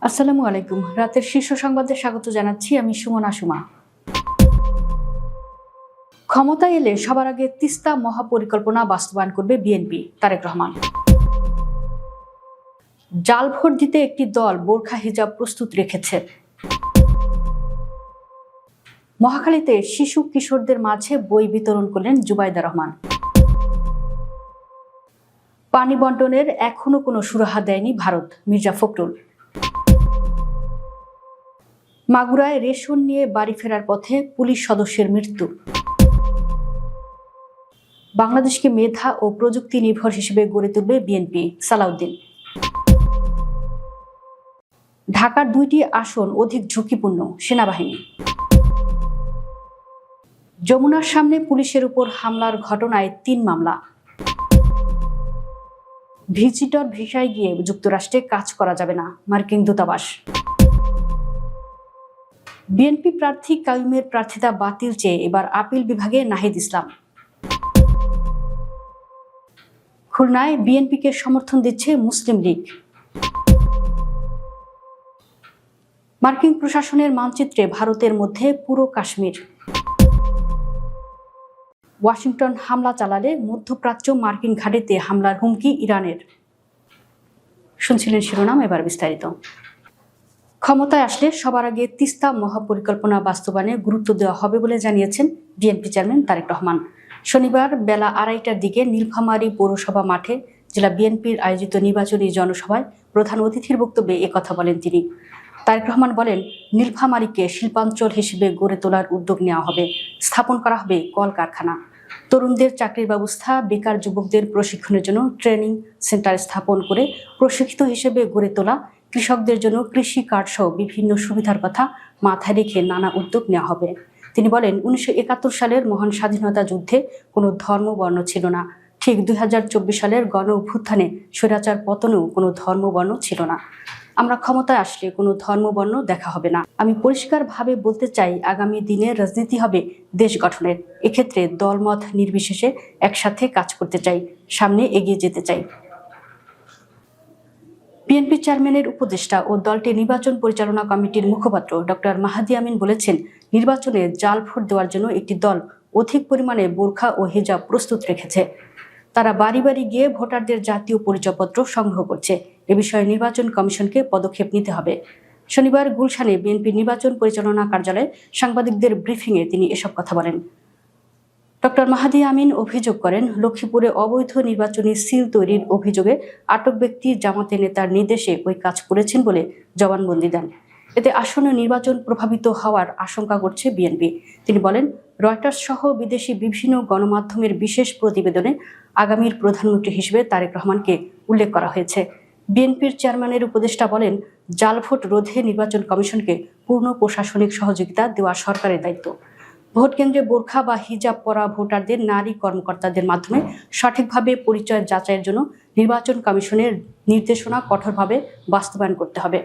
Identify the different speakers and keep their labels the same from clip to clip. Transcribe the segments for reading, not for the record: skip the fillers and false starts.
Speaker 1: আসসালামু আলাইকুম। রাতের শীর্ষ সংবাদে স্বাগত জানাচ্ছি আমি সুমনা সুমা। ক্ষমতায় এলে সবার আগে তিস্তা মহাপরিকল্পনা বাস্তবায়ন করবে বিএনপি, তারেক রহমান। জাল ভোট দিতে একটি দল বোরখা হিজাব প্রস্তুত রেখেছে। মহাখালীতে শিশু কিশোরদের মাঝে বই বিতরণ করলেন জুবাইদা রহমান। পানি বন্টনের এখনো কোনো সুরাহা দেয়নি ভারত, মির্জা ফখরুল। মাগুরায় রেশন নিয়ে বাড়ি ফেরার পথে পুলিশ সদস্যের মৃত্যু। বাংলাদেশকে মেধা ও প্রযুক্তি নির্ভর হিসেবে গড়ে তুলবে বিএনপি, সালাউদ্দিন। ঢাকার 2টি আসন অধিক ঝুঁকিপূর্ণ, সেনাবাহিনী। যমুনার সামনে পুলিশের উপর হামলার ঘটনায় 3 মামলা। ভিজিটর ভিসায় গিয়ে যুক্তরাষ্ট্রে কাজ করা যাবে না, মার্কিন দূতাবাস। বিএনপি প্রার্থী কাইয়ুমের প্রার্থিতা বাতিল চেয়ে এবার আপিল বিভাগে নাহিদ ইসলাম। খুলনায় বিএনপিকে সমর্থন দিচ্ছে মুসলিম লীগ। মার্কিন প্রশাসনের মানচিত্রে ভারতের মধ্যে পুরো কাশ্মীর। ওয়াশিংটন হামলা চালালে মধ্যপ্রাচ্য মার্কিন ঘাঁটিতে হামলার হুমকি ইরানের। শুনছিলেন শিরোনাম, এবার বিস্তারিত। ক্ষমতায় আসলে সবার আগে তিস্তা মহাপরিকল্পনা বাস্তবায়নে গুরুত্ব দেওয়া হবে বলে জানিয়েছেন বিএনপি চেয়ারম্যান তারেক রহমান। শনিবার বেলা 2:30টার দিকে নীলফামারী পৌরসভা মাঠে জেলা বিএনপির আয়োজিত নির্বাচনী জনসভায় প্রধান অতিথির বক্তব্যে একথা বলেন তিনি। তারেক রহমান বলেন, নীলফামারীকে শিল্পাঞ্চল হিসেবে গড়ে তোলার উদ্যোগ নেওয়া হবে, স্থাপন করা হবে কলকারখানা, তরুণদের চাকরির ব্যবস্থা, বেকার যুবকদের প্রশিক্ষণের জন্য ট্রেনিং সেন্টার স্থাপন করে প্রশিক্ষিত হিসেবে গড়ে তোলা, কৃষকদের জন্য কৃষি কার্ড সহ বিভিন্ন সুবিধার কথা মাথায় রেখে নানা উদ্যোগ নেওয়া হবে। তিনি বলেন, 1971 সালের মহান স্বাধীনতা যুদ্ধে কোনো ধর্ম বর্ণ ছিল না, ঠিক 2024 সালের গণ অভ্যুত্থানে স্বৈরাচার পতনেও কোনো ধর্ম বর্ণ ছিল না। আমরা ক্ষমতায় আসলে কোনো ধর্ম বর্ণ দেখা হবে না। আমি পরিষ্কারভাবে বলতে চাই, আগামী দিনে রাজনীতি হবে দেশ গঠনের। এক্ষেত্রে দলমত নির্বিশেষে একসাথে কাজ করতে চাই, সামনে এগিয়ে যেতে চাই। বিএনপি চেয়ারম্যানের উপদেষ্টা ও দলটির নির্বাচন পরিচালনা কমিটির মুখপাত্র ডক্টর মাহাদি আমিন বলেছেন, নির্বাচনে জাল ভোট দেওয়ার জন্য একটি দল অধিক পরিমাণে বোরখা ও হিজাব প্রস্তুত রেখেছে। তারা বাড়ি বাড়ি গিয়ে ভোটারদের জাতীয় পরিচয়পত্র সংগ্রহ করছে। এ বিষয়ে নির্বাচন কমিশনকে পদক্ষেপ নিতে হবে। শনিবার গুলশানে বিএনপি নির্বাচন পরিচালনা কার্যালয়ে সাংবাদিকদের ব্রিফিংয়ে তিনি এসব কথা বলেন। ডক্টর মাহাদি আমিন অভিযোগ করেন, লক্ষ্মীপুরে অবৈধ নির্বাচনী সিল তৈরির অভিযোগে আটক ব্যক্তি জামাতের নেতার নির্দেশে ওই কাজ করেছেন বলে জবানবন্দি দেন। এতে আসন্ন নির্বাচন প্রভাবিত হওয়ার আশঙ্কা করছে বিএনপি। তিনি বলেন, রয়টার্স সহ বিদেশি বিভিন্ন গণমাধ্যমের বিশেষ প্রতিবেদনে আগামীর প্রধানমন্ত্রী হিসেবে তারেক রহমানকে উল্লেখ করা হয়েছে। বিএনপির চেয়ারম্যানের উপদেষ্টা বলেন, জাল ভোট রোধে নির্বাচন কমিশনকে পূর্ণ প্রশাসনিক সহযোগিতা দেওয়া সরকারের দায়িত্ব। ভোট কেন্দ্রে বোরখা বা হিজাব পরা ভোটারদের নারী কর্মকর্তাদের মাধ্যমে সঠিকভাবে পরিচয় যাচাইয়ের জন্য নির্বাচন কমিশনের নির্দেশনা কঠোরভাবে বাস্তবায়ন করতে হবে।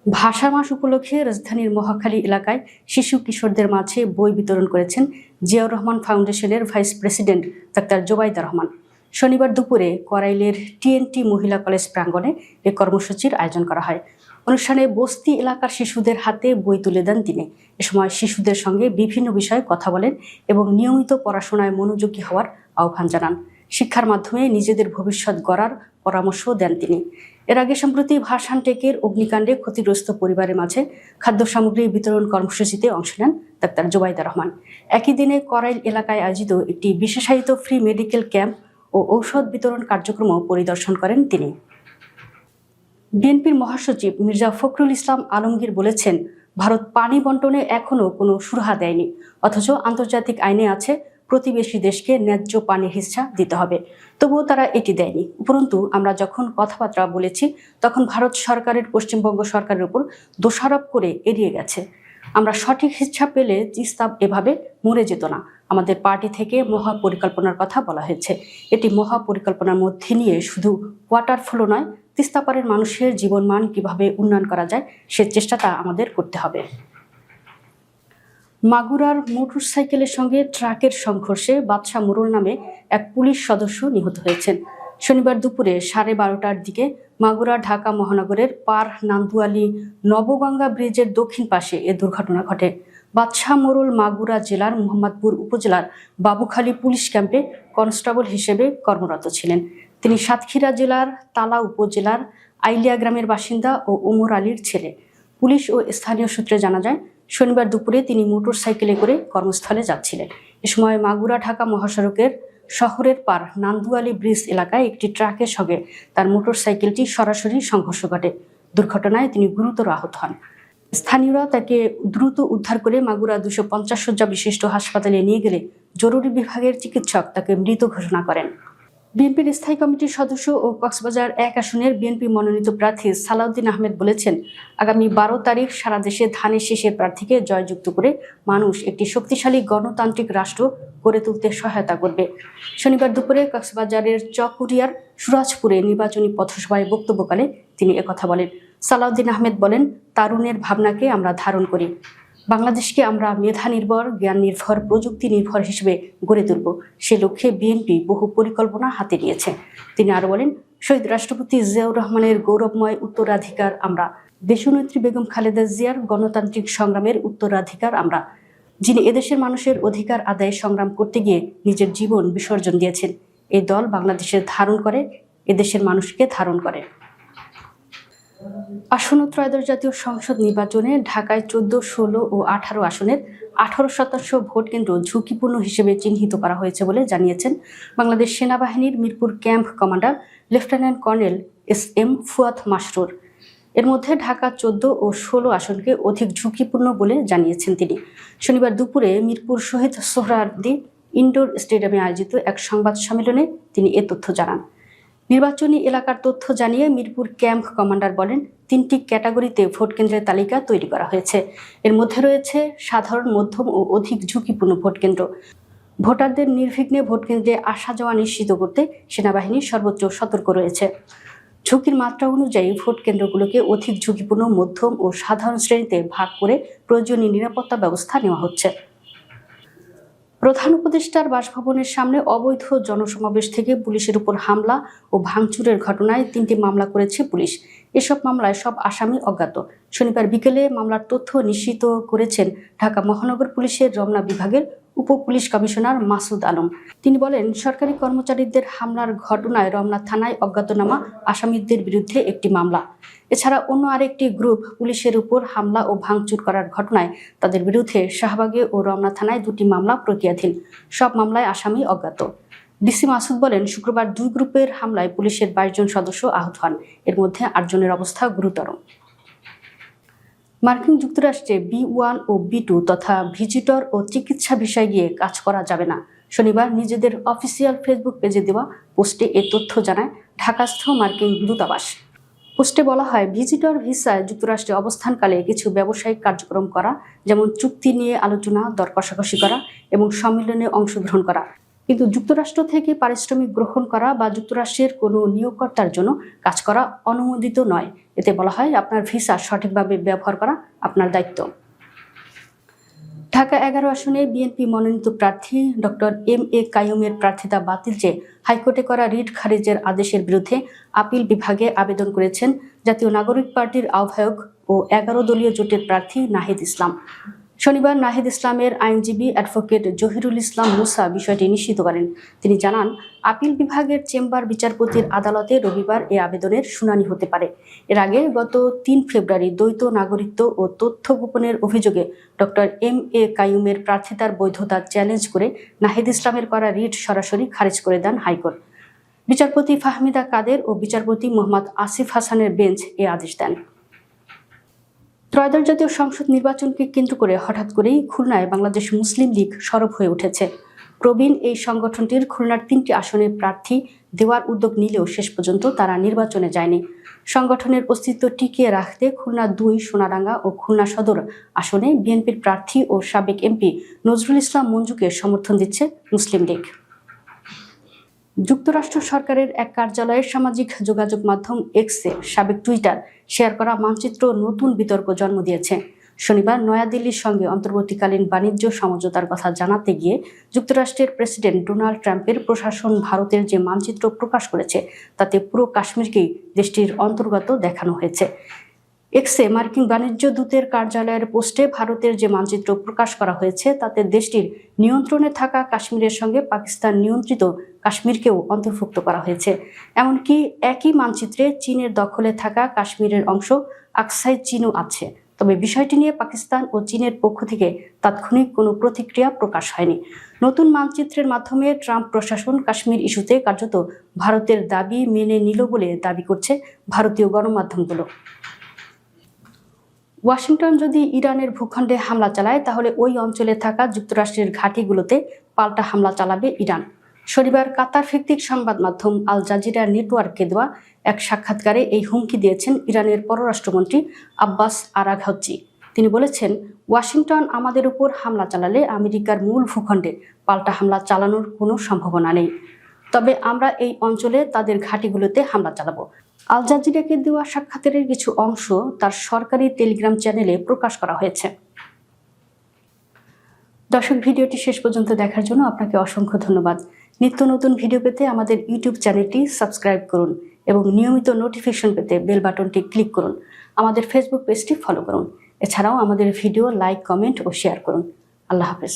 Speaker 1: ভাষা মাস উপলক্ষে রাজধানীর মহাখালী এলাকায় শিশু কিশোরদের মাঝে বই বিতরণ করেছেন জিয়াউর রহমান ফাউন্ডেশনের vice president doctor Zubaida Rahman. শনিবার দুপুরে করাইলের টিএনটি মহিলা কলেজ প্রাঙ্গণে এ কর্মসূচির আয়োজন করা হয়। অনুষ্ঠানে বস্তি এলাকার শিশুদের হাতে বই তুলে দেন তিনি। এ সময় শিশুদের সঙ্গে বিভিন্ন বিষয়ে কথা বলেন এবং নিয়মিত পড়াশোনায় মনোযোগী হওয়ার আহ্বান জানান। শিক্ষার মাধ্যমে নিজেদের ভবিষ্যৎ গড়ার পরামর্শ দেন তিনি। এর আগে সম্প্রতি ভাসানটেকের অগ্নিকাণ্ডে ক্ষতিগ্রস্ত পরিবারের মাঝে খাদ্য সামগ্রী বিতরণ কর্মসূচিতে অংশ নেন ডাক্তার জুবাইদা রহমান। একই দিনে করাইল এলাকায় আয়োজিত একটি বিশেষায়িত ফ্রি মেডিকেল ক্যাম্প ও ঔষধ বিতরণ কার্যক্রমও পরিদর্শন করেন তিনি। বিএনপির মহাসচিব মির্জা ফখরুল ইসলাম আলমগীর বলেছেন, ভারত পানি বন্টনে এখনো কোনো সুরাহা দেয়নি, অথচ আন্তর্জাতিক আইনে আছে প্রতিবেশী দেশকে ন্যায্য পানির হিস্সা দিতে হবে, তবুও তারা এটি দেয়নি। উপরন্তু আমরা যখন কথাবার্তা বলেছি তখন ভারত সরকারের পশ্চিমবঙ্গ সরকারের উপর দোষারোপ করে এড়িয়ে গেছে। আমরা সঠিক হিস্সা পেলে তিস্তা এভাবে মরে যেত না। আমাদের পার্টি থেকে মহাপরিকল্পনার কথা বলা হয়েছে। এটি মহাপরিকল্পনার মধ্যে নিয়ে শুধু ওয়াটার ফ্লো নয়, তিস্তাপাড়ের মানুষের জীবনমান কিভাবে উন্নয়ন করা যায় সে চেষ্টাটা আমাদের করতে হবে। মাগুরার মোটরসাইকেলের সঙ্গে ট্রাকের সংঘর্ষে বাদশা মোড়ল নামে এক পুলিশ সদস্য নিহত হয়েছেন। শনিবার দুপুরে 12:30টার দিকে মাগুরা ঢাকা মহানগরের পার নান্দুয়ালি নবগঙ্গা ব্রিজের দক্ষিণ পাশে এ দুর্ঘটনা ঘটে। বাদশাহ মোড়ল মাগুরা জেলার মোহাম্মদপুর উপজেলার বাবুখালী পুলিশ ক্যাম্পে কনস্টেবল হিসেবে কর্মরত ছিলেন। তিনি সাতক্ষীরা জেলার তালা উপজেলার আইলিয়া গ্রামের বাসিন্দা ও ওমর আলীর ছেলে। পুলিশ ও স্থানীয় সূত্রে জানা যায়, শনিবার দুপুরে তিনি মোটরসাইকেলে করে কর্মস্থলে যাচ্ছিলেন। এ সময় মাগুরা ঢাকা মহাসড়কের শহরের পার নান্দুয়ালি ব্রিজ এলাকায় একটি ট্রাকের সঙ্গে তার মোটরসাইকেলটি সরাসরি সংঘর্ষ ঘটে। দুর্ঘটনায় তিনি গুরুতর আহত হন। স্থানীয়রা তাকে দ্রুত উদ্ধার করে মাগুরা 250 শয্যা বিশিষ্ট হাসপাতালে নিয়ে গেলে জরুরি বিভাগের চিকিৎসক তাকে মৃত ঘোষণা করেন। বিএনপির স্থায়ী কমিটির সদস্য ও কক্সবাজার 1 আসনের বিএনপি মনোনীত প্রার্থী সালাউদ্দিন আহমেদ বলেছেন, আগামী 12 তারিখ সারা দেশে ধানের শীষের প্রার্থীকে জয়যুক্ত করে মানুষ একটি শক্তিশালী গণতান্ত্রিক রাষ্ট্র গড়ে তুলতে সহায়তা করবে। শনিবার দুপুরে কক্সবাজারের চকরিয়ার সুরাজপুরে নির্বাচনী পথসভায় বক্তব্যকালে তিনি একথা বলেন। সালাউদ্দিন আহমেদ বলেন, তারুণের ভাবনাকে আমরা ধারণ করি। বাংলাদেশকে আমরা মেধা নির্ভর, জ্ঞান নির্ভর, প্রযুক্তি নির্ভর হিসেবে গড়ে তুলব। সে লক্ষ্যে বিএনপি বহু পরিকল্পনা হাতে নিয়েছে। তিনি আরো বলেন, শহীদ রাষ্ট্রপতি জিয়াউর রহমানের গৌরবময় উত্তরাধিকার আমরা, দেশনেত্রী বেগম খালেদা জিয়ার গণতান্ত্রিক সংগ্রামের উত্তরাধিকার আমরা, যিনি এদেশের মানুষের অধিকার আদায়ে সংগ্রাম করতে গিয়ে নিজের জীবন বিসর্জন দিয়েছেন। এই দল বাংলাদেশের ধারণ করে, এদেশের মানুষকে ধারণ করে। আসন্ন ত্রয়োদশ জাতীয় সংসদ নির্বাচনে ঢাকায় 14, 16 ও 18 আসনের 18% ভোট কেন্দ্র ঝুঁকিপূর্ণ হিসেবে চিহ্নিত করা হয়েছে বলে জানিয়েছেন বাংলাদেশ সেনাবাহিনীর Mirpur camp commander lieutenant colonel SM Fuad Masrur. এর মধ্যে ঢাকা 14 ও 16 আসনকে অধিক ঝুঁকিপূর্ণ বলে জানিয়েছেন তিনি। শনিবার দুপুরে মিরপুর শহীদ সোহরাওয়ার্দী ইনডোর স্টেডিয়ামে আয়োজিত এক সংবাদ সম্মেলনে তিনি এ তথ্য জানান। নির্বাচনী এলাকার তথ্য জানিয়ে মিরপুর ক্যাম্প কমান্ডার বলেন, 3টি ক্যাটাগরিতে ভোট কেন্দ্রের তালিকা তৈরি করা হয়েছে। এর মধ্যে রয়েছে সাধারণ, মধ্যম ও অধিক ঝুঁকিপূর্ণ ভোট কেন্দ্র। ভোটারদের নির্বিঘ্নে ভোট কেন্দ্রে আসা যাওয়া নিশ্চিত করতে সেনাবাহিনী সর্বোচ্চ সতর্ক রয়েছে। ঝুঁকির মাত্রা অনুযায়ী ভোট কেন্দ্রগুলোকে অধিক ঝুঁকিপূর্ণ, মধ্যম ও সাধারণ শ্রেণীতে ভাগ করে প্রয়োজনীয় নিরাপত্তা ব্যবস্থা নেওয়া হচ্ছে। প্রধান উপদেষ্টার বাসভবনের সামনে অবৈধ জনসমাবেশ থেকে পুলিশের উপর হামলা ও ভাঙচুরের ঘটনায় 3টি মামলা করেছে পুলিশ। এসব মামলায় সব আসামি অজ্ঞাত। শনিবার বিকেলে মামলার তথ্য নিশ্চিত করেছেন ঢাকা মহানগর পুলিশের রমনা বিভাগের উপ পুলিশ কমিশনার মাসুদ আলম। তিনি বলেন, সরকারি কর্মচারীদের হামলার ঘটনায় রমনা থানায় অজ্ঞাতনামা আসামিদের বিরুদ্ধে একটি মামলা। এছাড়া অন্য আরেকটি গ্রুপ পুলিশের উপর হামলা ও ভাঙচুর করার ঘটনায় তাদের বিরুদ্ধে শাহবাগে ও রমনা থানায় 2টি মামলা প্রক্রিয়াধীন। সব মামলায় আসামি অজ্ঞাত। ডিসি মাসুদ বলেন, শুক্রবার 2 গ্রুপের হামলায় পুলিশের 22 জন সদস্য আহত হন। এর মধ্যে 8 জনের অবস্থা গুরুতর। মার্কিন যুক্তরাষ্ট্রে B1 ও B2 তথা ভিজিটর ও চিকিৎসা ভিসায় গিয়ে কাজ করা যাবে না। শনিবার নিজেদের অফিসিয়াল ফেসবুক পেজে দেওয়া পোস্টে এ তথ্য জানায় ঢাকাস্থ মার্কিন দূতাবাস। পোস্টে বলা হয়, ভিজিটর ভিসায় যুক্তরাষ্ট্রে অবস্থানকালে কিছু ব্যবসায়িক কার্যক্রম করা, যেমন চুক্তি নিয়ে আলোচনা, দর কষাকষি করা এবং সম্মেলনে অংশগ্রহণ করা, কিন্তু যুক্তরাষ্ট্র থেকে পারিশ্রমিক গ্রহণ করা বা যুক্তরাষ্ট্রের কোনো নিয়োগকর্তার জন্য কাজ করা অনুমোদিত নয়। এতে বলা হয়, আপনার ভিসা সঠিকভাবে ব্যবহার করা আপনার দায়িত্ব। ঢাকা 11 আসনে বিএনপি মনোনীত প্রার্থী ডক্টর MA কাইয়ুমের প্রার্থিতা বাতিল চেয়ে হাইকোর্টে করা রিট খারিজের আদেশের বিরুদ্ধে আপিল বিভাগে আবেদন করেছেন জাতীয় নাগরিক পার্টির আহ্বায়ক ও 11 দলীয় জোটের প্রার্থী নাহিদ ইসলাম। শনিবার নাহিদ ইসলামের আইনজীবী অ্যাডভোকেট জহিরুল ইসলাম মুসা বিষয়টি নিশ্চিত করেন। তিনি জানান, আপিল বিভাগের চেম্বার বিচারপতির আদালতে রবিবার এ আবেদনের শুনানি হতে পারে। এর আগে গত 3 ফেব্রুয়ারি দ্বৈত নাগরিকত্ব ও তথ্য গোপনের অভিযোগে ডক্টর MA কাইয়ুমের প্রার্থিতার বৈধতা চ্যালেঞ্জ করে নাহিদ ইসলামের করা রিট সরাসরি খারিজ করে দেন হাইকোর্ট। বিচারপতি ফাহমিদা কাদের ও বিচারপতি মোহাম্মদ আসিফ হাসানের বেঞ্চ এ আদেশ দেন। ত্রয়োদশ জাতীয় সংসদ নির্বাচনকে কেন্দ্র করে হঠাৎ করেই খুলনায় বাংলাদেশ মুসলিম লীগ সরব হয়ে উঠেছে। প্রবীণ এই সংগঠনটির খুলনার 3টি আসনে প্রার্থী দেওয়ার উদ্যোগ নিলেও শেষ পর্যন্ত তারা নির্বাচনে যায়নি। সংগঠনের অস্তিত্ব টিকিয়ে রাখতে খুলনা 2, সোনারাঙ্গা ও খুলনা সদর আসনে বিএনপির প্রার্থী ও সাবেক MP নজরুল ইসলাম মঞ্জুকে সমর্থন দিচ্ছে মুসলিম লীগ। যুক্তরাষ্ট্র সরকারের এক কার্যালয়ের সামাজিক যোগাযোগ মাধ্যম এক্সে সাবেক টুইটার শেয়ার করা মানচিত্র নতুন বিতর্ক জন্ম দিয়েছে। শনিবার নয়াদিল্লির সঙ্গে অন্তর্বর্তীকালীন বাণিজ্য সমঝোতার কথা জানাতে গিয়ে যুক্তরাষ্ট্রের প্রেসিডেন্ট ডোনাল্ড ট্রাম্পের প্রশাসন ভারতের যে মানচিত্র প্রকাশ করেছে তাতে পুরো কাশ্মীরকেই দেশটির অন্তর্গত দেখানো হয়েছে। এক্সে মার্কিন বাণিজ্য দূতের কার্যালয়ের পোস্টে ভারতের যে মানচিত্র প্রকাশ করা হয়েছে তাতে দেশটির নিয়ন্ত্রণে থাকা কাশ্মীরের সঙ্গে পাকিস্তান নিয়ন্ত্রিত কাশ্মীরকেও অন্তর্ভুক্ত করা হয়েছে। এমনকি একই মানচিত্রে চীনের দখলে থাকা কাশ্মীরের অংশ আকসাই চীনও আছে। তবে বিষয়টি নিয়ে পাকিস্তান ও চীনের পক্ষ থেকে তাৎক্ষণিক কোনো প্রতিক্রিয়া প্রকাশ হয়নি। নতুন মানচিত্রের মাধ্যমে ট্রাম্প প্রশাসন কাশ্মীর ইস্যুতে কার্যত ভারতের দাবি মেনে নিল বলে দাবি করছে ভারতীয় গণমাধ্যমগুলো। ওয়াশিংটন যদি ইরানের ভূখণ্ডে হামলা চালায় তাহলে ওই অঞ্চলে থাকা যুক্তরাষ্ট্রের ঘাঁটিগুলোতে পাল্টা হামলা চালাবে ইরান। শনিবার কাতার ভিত্তিক সংবাদ মাধ্যম আল জাজিরা নেটওয়ার্ককে দেওয়া এক সাক্ষাৎকারে এই হুমকি দিয়েছেন ইরানের পররাষ্ট্রমন্ত্রী আব্বাস আরাঘচি। তিনি বলেছেন, ওয়াশিংটন আমাদের উপর হামলা চালালে আমেরিকার মূল ভূখণ্ডে পাল্টা হামলা চালানোর কোনো সম্ভাবনা নেই, তবে আমরা এই অঞ্চলে তাদের ঘাঁটিগুলোতে হামলা চালাবো। আল জাজিরাকে দেওয়া সাক্ষাৎকারের কিছু অংশ তার সরকারি টেলিগ্রাম চ্যানেলে প্রকাশ করা হয়েছে। দর্শক, ভিডিওটি শেষ পর্যন্ত দেখার জন্য আপনাকে অসংখ্য ধন্যবাদ। নিত্য নতুন ভিডিও পেতে আমাদের ইউটিউব চ্যানেলটি সাবস্ক্রাইব করুন এবং নিয়মিত নোটিফিকেশন পেতে বেল বাটনটি ক্লিক করুন। আমাদের ফেসবুক পেজটি ফলো করুন। এছাড়াও আমাদের ভিডিও লাইক, কমেন্ট ও শেয়ার করুন। আল্লাহ হাফেজ।